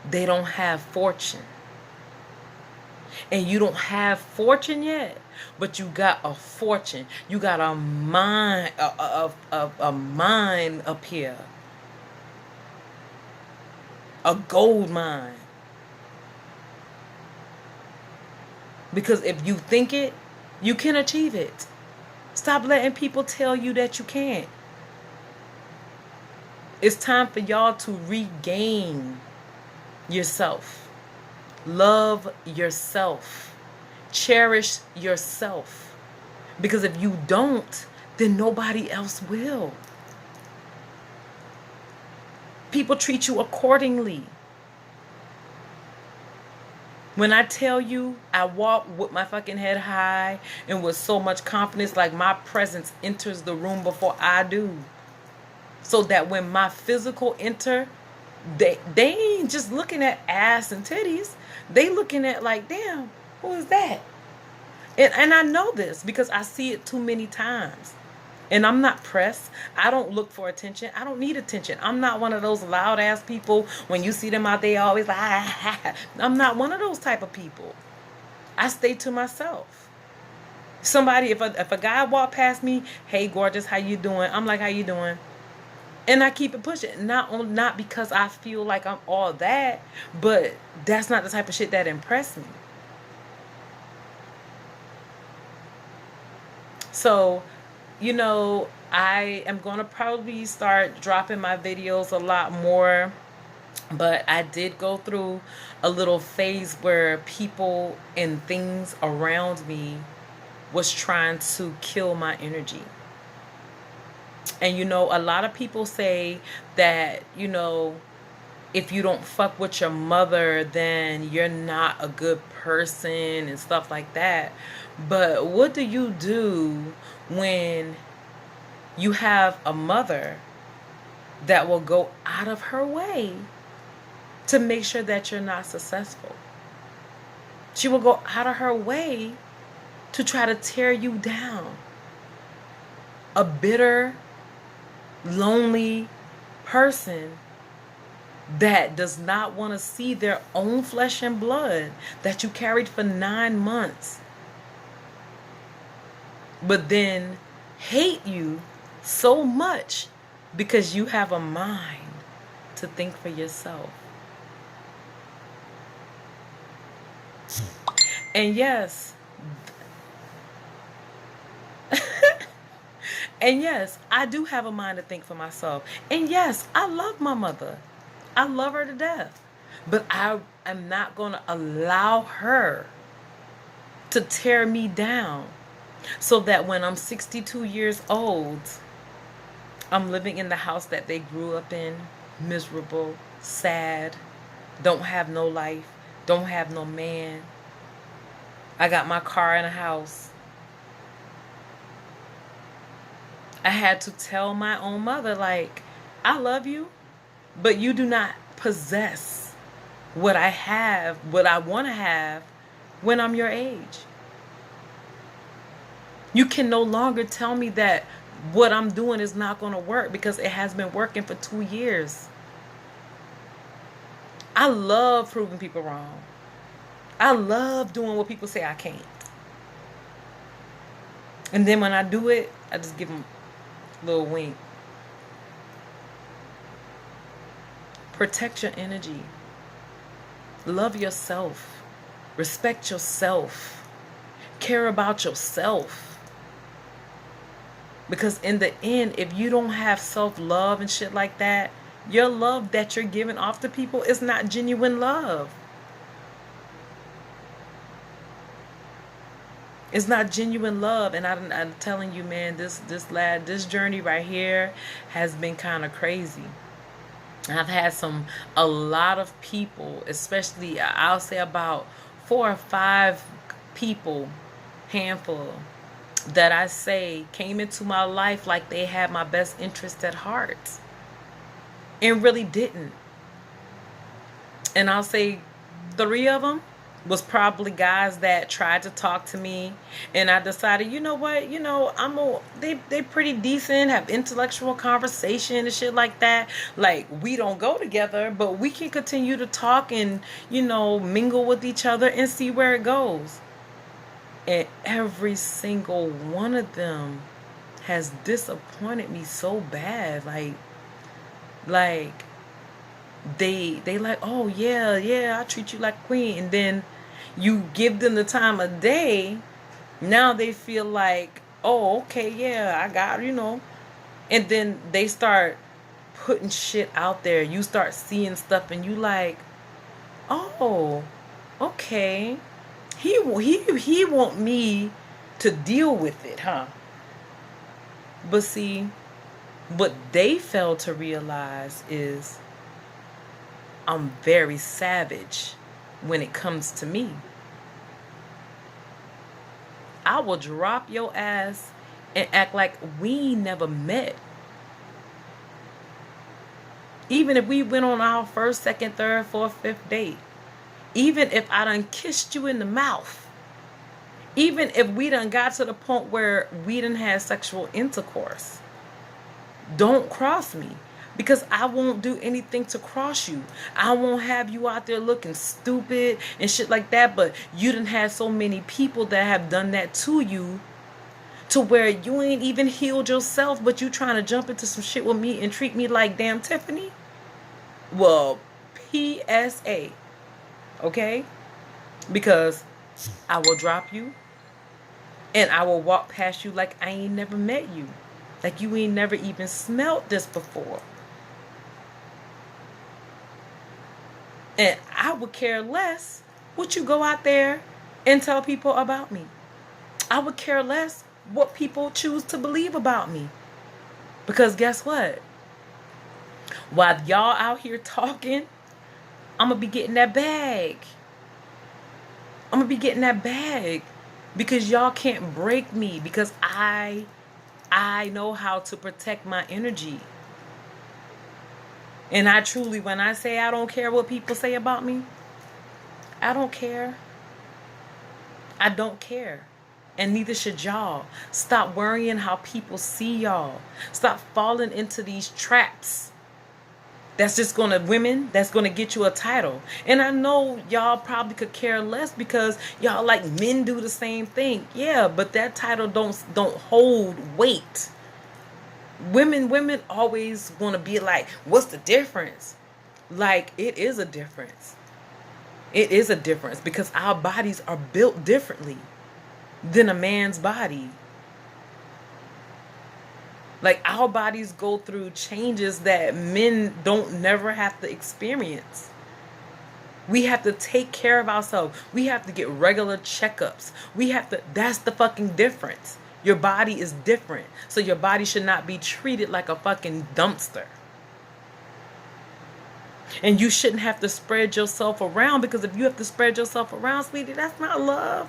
They don't have fortune. And you don't have fortune yet, but you got a fortune. You got a mind, a mine up here. A gold mine. Because if you think it, you can achieve it. Stop letting people tell you that you can't. It's time for y'all to regain yourself. Love yourself. Cherish yourself. Because if you don't, then nobody else will. People treat you accordingly. When I tell you I walk with my fucking head high and with so much confidence, like my presence enters the room before I do. So that when my physical enter, they ain't just looking at ass and titties. They looking at like, damn, who is that? And I know this because I see it too many times. And I'm not pressed. I don't look for attention. I don't need attention. I'm not one of those loud ass people. When you see them out there always like, I'm not one of those type of people. I stay to myself. Somebody, if a guy walk past me, hey gorgeous, how you doing? I'm like, how you doing? And I keep it pushing. Not because I feel like I'm all that, but that's not the type of shit that impressed me. So, you know, I am going to probably start dropping my videos a lot more. But I did go through a little phase where people and things around me was trying to kill my energy. And, you know, a lot of people say that, you know, if you don't fuck with your mother, then you're not a good person and stuff like that. But what do you do when You have a mother that will go out of her way to make sure that you're not successful. She will go out of her way to try to tear you down. A bitter, lonely person that does not want to see their own flesh and blood that you carried for 9 months, but then hate you so much because you have a mind to think for yourself. And yes, and yes, I do have a mind to think for myself. And yes, I love my mother. I love her to death. But I am not going to allow her to tear me down so that when I'm 62 years old, I'm living in the house that they grew up in, miserable, sad, don't have no life, don't have no man. I got my car and a house. I had to tell my own mother, like, I love you, but you do not possess what I have, what I want to have when I'm your age. You can no longer tell me that what I'm doing is not going to work because it has been working for 2 years. I love proving people wrong. I love doing what people say I can't. And then when I do it, I just give them a little wink. Protect your energy. Love yourself. Respect yourself. Care about yourself. Because in the end, if you don't have self-love and shit like that, your love that you're giving off to people is not genuine love. It's not genuine love. And I'm telling you, man, this journey right here has been kind of crazy. I've had a lot of people, especially I'll say about 4 or 5 people, handful, that I say came into my life like they had my best interest at heart and really didn't. And I'll say 3 of them was probably guys that tried to talk to me, and I decided, you know what, they pretty decent, have intellectual conversation and shit like that. Like, we don't go together, but we can continue to talk and, mingle with each other and see where it goes. And every single one of them has disappointed me so bad. Like they like, oh yeah, I treat you like a queen. And then you give them the time of day. Now they feel like, oh, okay, yeah, I got, And then they start putting shit out there. You start seeing stuff and you like, oh, okay. He want me to deal with it, huh? But see, what they fail to realize is I'm very savage when it comes to me. I will drop your ass and act like we never met. Even if we went on our first, second, third, fourth, fifth date. Even if I done kissed you in the mouth. Even if we done got to the point where we done had sexual intercourse. Don't cross me. Because I won't do anything to cross you. I won't have you out there looking stupid and shit like that. But you done had so many people that have done that to you. To where you ain't even healed yourself. But you trying to jump into some shit with me and treat me like damn Tiffany. Well, PSA. Okay? Because I will drop you. And I will walk past you like I ain't never met you. Like you ain't never even smelled this before. And I would care less what you go out there and tell people about me. I would care less what people choose to believe about me. Because guess what? While y'all out here talking, I'm going to be getting that bag. I'm going to be getting that bag. Because y'all can't break me. Because I I know how to protect my energy. And I truly, when I say I don't care what people say about me, I don't care. I don't care. And neither should y'all. Stop worrying how people see y'all. Stop falling into these traps. That's just gonna, women, that's gonna get you a title. And I know y'all probably could care less because y'all like men do the same thing. Yeah, but that title don't hold weight. Women always wanna be like, what's the difference? Like, it is a difference. It is a difference because our bodies are built differently than a man's body. Like, our bodies go through changes that men don't never have to experience. We have to take care of ourselves. We have to get regular checkups. That's the fucking difference. Your body is different. So your body should not be treated like a fucking dumpster. And you shouldn't have to spread yourself around, because if you have to spread yourself around, sweetie, that's not love.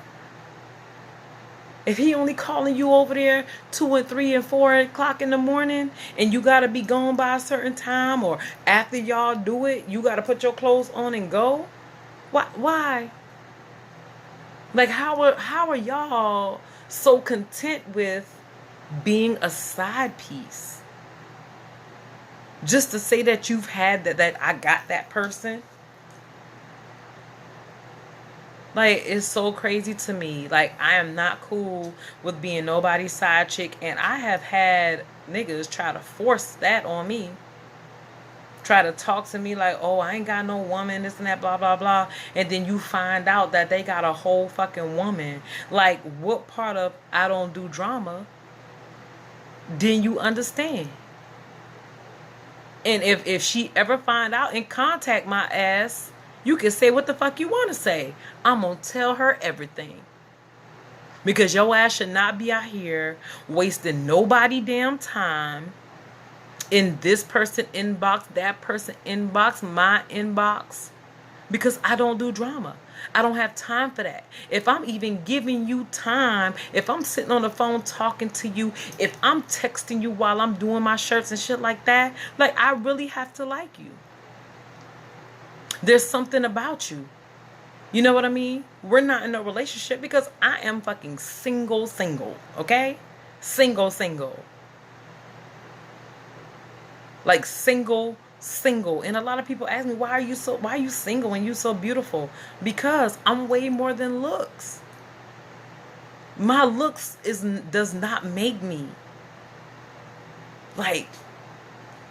If he only calling you over there 2 and 3 and 4 o'clock in the morning, and you got to be gone by a certain time, or after y'all do it, you got to put your clothes on and go. Why? Like, how are y'all so content with being a side piece? Just to say that you've had that I got that person. Like, it's so crazy to me. Like, I am not cool with being nobody's side chick. And I have had niggas try to force that on me. Try to talk to me like, oh, I ain't got no woman, this and that, blah, blah, blah. And then you find out that they got a whole fucking woman. Like, what part of I don't do drama didn't you understand? And if she ever find out and contact my ass, you can say what the fuck you want to say. I'm going to tell her everything. Because your ass should not be out here wasting nobody damn time in this person inbox, that person inbox, my inbox. Because I don't do drama. I don't have time for that. If I'm even giving you time, if I'm sitting on the phone talking to you, if I'm texting you while I'm doing my shirts and shit like that, like, I really have to like you. There's something about you. You know what I mean? We're not in a relationship because I am fucking single, okay? Single. Like, single. And a lot of people ask me, why are you single and you so beautiful? Because I'm way more than looks. My looks does not make me. Like,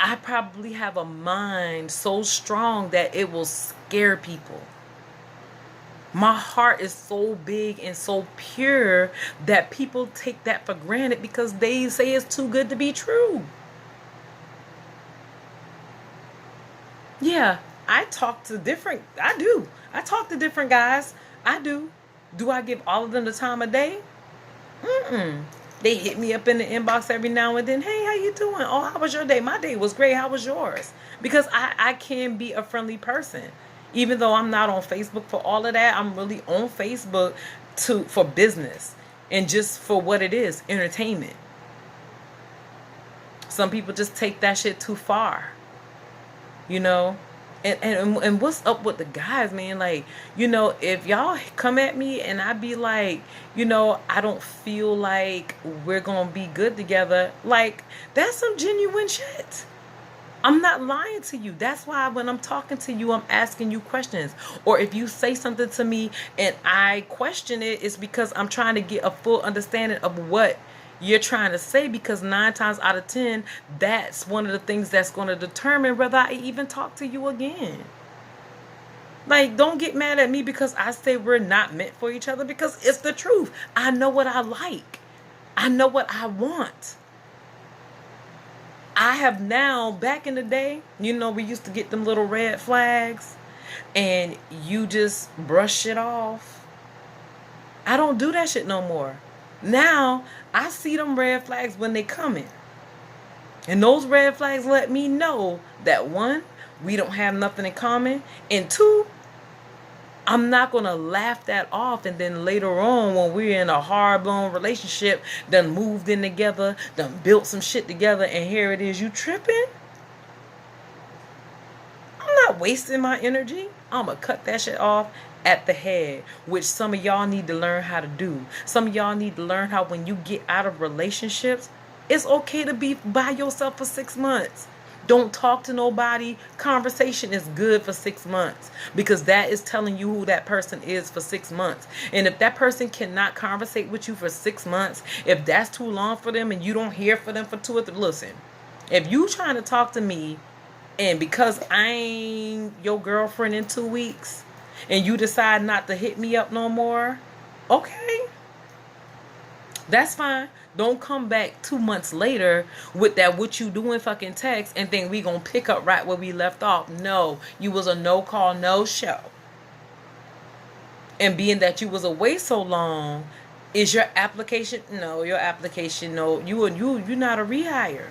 I probably have a mind so strong that it will scare people. My heart is so big and so pure that people take that for granted because they say it's too good to be true. Yeah, I talk to different guys. I do. Do I give all of them the time of day? They hit me up in the inbox every now and then. Hey, how you doing? Oh, how was your day? My day was great. How was yours? Because I can be a friendly person. Even though I'm not on Facebook for all of that, I'm really on Facebook for business and just for what it is, entertainment. Some people just take that shit too far. You know? And what's up with the guys, man? Like, you know, if y'all come at me and I be like, you know, I don't feel like we're gonna be good together, like, that's some genuine shit. I'm not lying to you. That's why when I'm talking to you, I'm asking you questions. Or if you say something to me and I question it, it's because I'm trying to get a full understanding of what you're trying to say, because 9 times out of 10, that's one of the things that's going to determine whether I even talk to you again. Like, don't get mad at me because I say we're not meant for each other, because it's the truth. I know what I like. I know what I want. I have now, back in the day, you know, we used to get them little red flags and you just brush it off. I don't do that shit no more. Now, I see them red flags when they come in. And those red flags let me know that 1, we don't have nothing in common. And 2, I'm not going to laugh that off, and then later on when we're in a hard-blown relationship, done moved in together, done built some shit together, and here it is, you tripping? I'm not wasting my energy. I'm going to cut that shit off at the head, which some of y'all need to learn how to do. Some of y'all need to learn how when you get out of relationships, it's okay to be by yourself for 6 months. Don't talk to nobody. Conversation is good for 6 months, because that is telling you who that person is for 6 months. And if that person cannot conversate with you for 6 months, if that's too long for them and you don't hear from them for 2 or 3, listen, if you trying to talk to me and because I ain't your girlfriend in 2 weeks and you decide not to hit me up no more, okay, that's fine. Don't come back 2 months later with that what you doing fucking text and think we gonna pick up right where we left off. No, you was a no call, no show. And being that you was away so long, is your application? No, your application, no. You're not a rehire.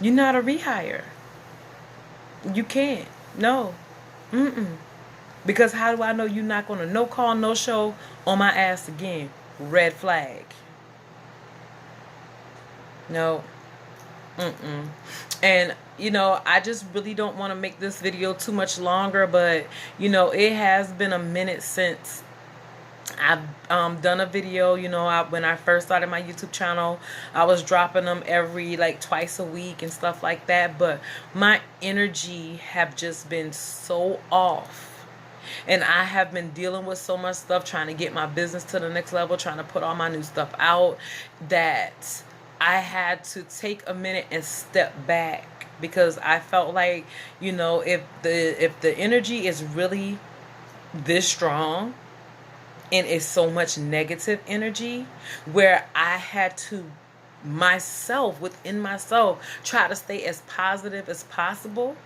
You're not a rehire. You can't. No. Because how do I know you're not gonna no call, no show on my ass again? Red flag. No. And I just really don't want to make this video too much longer, but it has been a minute since I've done a video. When I first started my YouTube channel, I was dropping them every twice a week and stuff like that, but my energy have just been so off, and I have been dealing with so much stuff, trying to get my business to the next level, trying to put all my new stuff out, that I had to take a minute and step back, because I felt like, if the energy is really this strong and it's so much negative energy, where I had to myself, within myself, try to stay as positive as possible,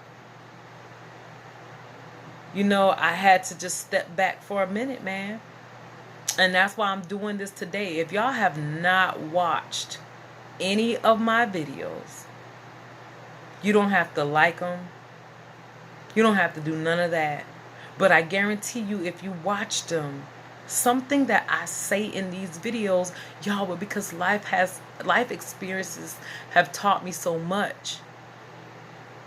I had to just step back for a minute, man. And that's why I'm doing this today. If y'all have not watched any of my videos, you don't have to like them. You don't have to do none of that. But I guarantee you, if you watch them, something that I say in these videos, y'all will, because life experiences have taught me so much.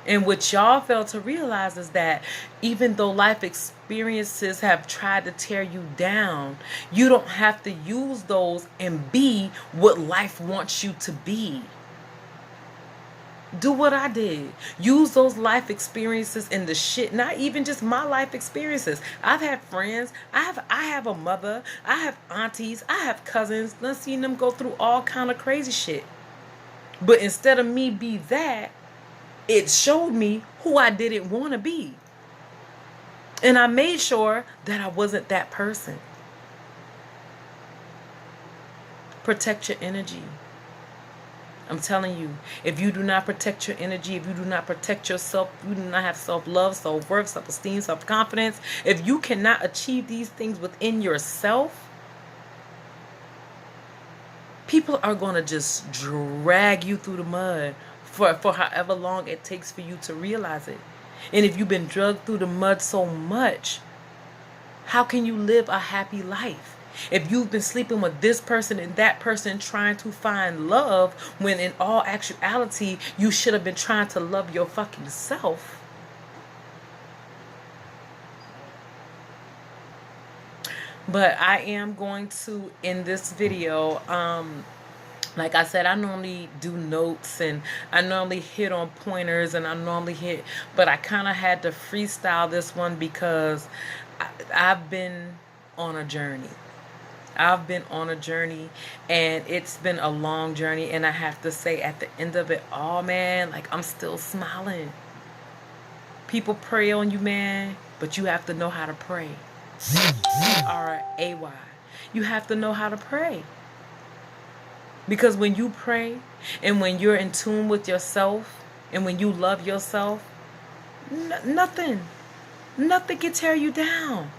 And what y'all fail to realize is that even though life experiences have tried to tear you down, you don't have to use those and be what life wants you to be. Do what I did. Use those life experiences in the shit. Not even just my life experiences. I've had friends. I have a mother. I have aunties. I have cousins. I've seen them go through all kind of crazy shit. But instead of me be that, it showed me who I didn't want to be. And I made sure that I wasn't that person. Protect your energy. I'm telling you, if you do not protect your energy, if you do not protect yourself, you do not have self-love, self-worth, self-esteem, self-confidence, if you cannot achieve these things within yourself, people are going to just drag you through the mud for however long it takes for you to realize it. And if you've been dragged through the mud so much, how can you live a happy life? If you've been sleeping with this person and that person trying to find love, when in all actuality, you should have been trying to love your fucking self. But I am going to end this video. Like I said, I normally do notes and I normally hit on pointers and I normally hit, but I kind of had to freestyle this one because I've been on a journey. I've been on a journey, and it's been a long journey, and I have to say at the end of it all, man, like, I'm still smiling. People pray on you, man, but you have to know how to pray. R-A-Y. You have to know how to pray. Because when you pray and when you're in tune with yourself and when you love yourself, nothing can tear you down.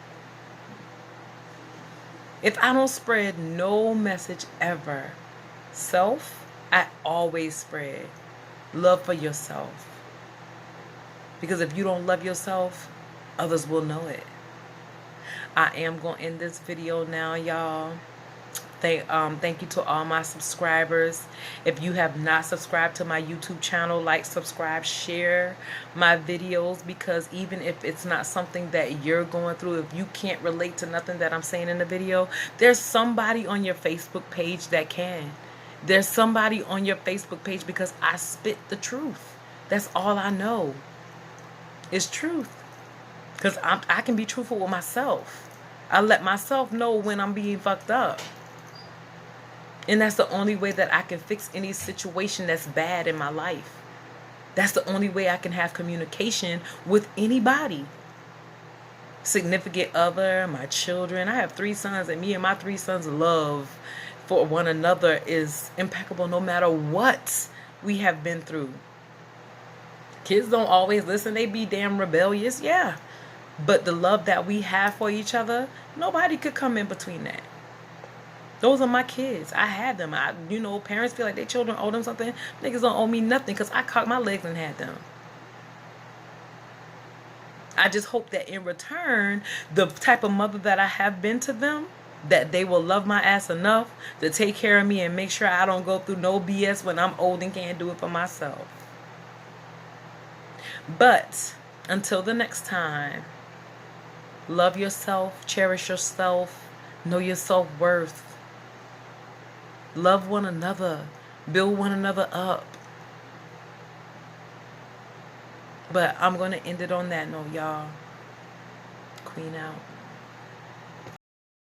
If I don't spread no message ever, self, I always spread love for yourself. Because if you don't love yourself, others will know it. I am going to end this video now, y'all. Thank you to all my subscribers. If you have not subscribed to my YouTube channel, like, subscribe, share my videos, because even if it's not something that you're going through, if you can't relate to nothing that I'm saying in the video, there's somebody on your Facebook page that can. There's somebody on your Facebook page, because I spit the truth. That's all I know is truth, because I can be truthful with myself. I let myself know when I'm being fucked up. And that's the only way that I can fix any situation that's bad in my life. That's the only way I can have communication with anybody. Significant other, my children. I have 3 sons, and me and my 3 sons' love for one another is impeccable no matter what we have been through. Kids don't always listen. They be damn rebellious, yeah. But the love that we have for each other, nobody could come in between that. Those are my kids. I had them. Parents feel like their children owe them something. Niggas don't owe me nothing, because I cocked my legs and had them. I just hope that in return, the type of mother that I have been to them, that they will love my ass enough to take care of me and make sure I don't go through no BS when I'm old and can't do it for myself. But until the next time, love yourself, cherish yourself, know your self-worth. Love one another. Build one another up. But I'm going to end it on that note, y'all. Queen out.